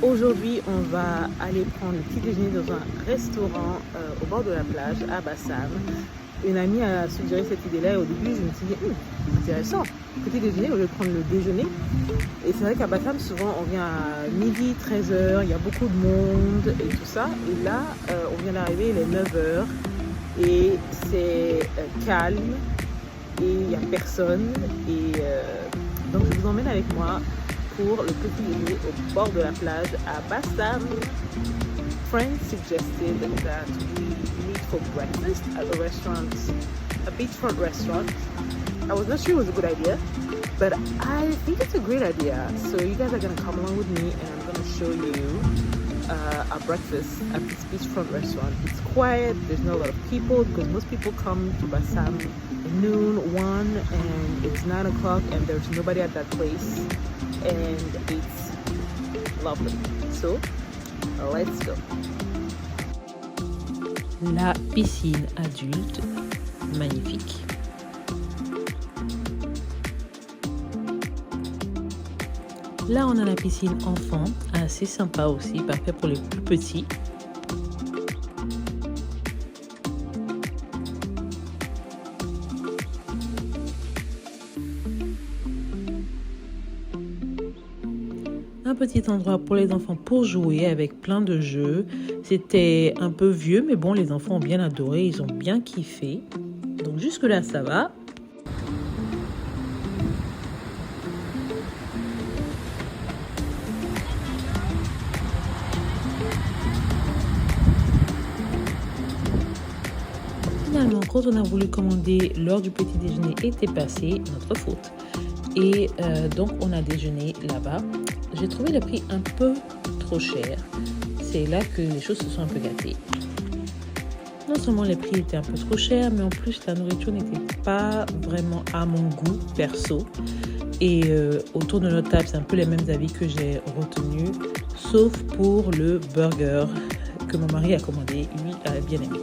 Aujourd'hui, on va aller prendre le petit déjeuner dans un restaurant au bord de la plage à Bassam. Une amie a suggéré cette idée-là et au début, je me suis dit, intéressant, petit déjeuner au lieu de prendre le déjeuner. Et c'est vrai qu'à Bassam, souvent, on vient à midi, 13h, il y a beaucoup de monde et tout ça. Et là, on vient d'arriver, il est 9h et c'est calme et il n'y a personne. Et donc, je vous emmène avec moi pour le petit déjeuner au bord de la plage à Bassam. Friends suggested that we meet for breakfast at a restaurant, a beachfront restaurant. I was not sure it was a good idea, but I think it's a great idea. So you guys are gonna come along with me and I'm gonna show you our breakfast at this beachfront restaurant. It's quiet, there's not a lot of people because most people come to Bassam noon, 1, and it's 9 o'clock and there's nobody at that place. And it's lovely. So, let's go. La piscine adulte, magnifique. Là, on a la piscine enfant, assez sympa aussi, parfait pour les plus petits. Un petit endroit pour les enfants pour jouer avec plein de jeux. C'était un peu vieux, mais bon, les enfants ont bien adoré, ils ont bien kiffé. Donc jusque-là, ça va. Finalement, quand on a voulu commander, l'heure du petit déjeuner était passée, notre faute. Et donc, on a déjeuné là-bas. J'ai trouvé le prix un peu trop cher. C'est là que les choses se sont un peu gâtées. Non seulement les prix étaient un peu trop chers, mais en plus la nourriture n'était pas vraiment à mon goût perso. Et autour de notre table, c'est un peu les mêmes avis que j'ai retenus, sauf pour le burger que mon mari a commandé. Lui a bien aimé.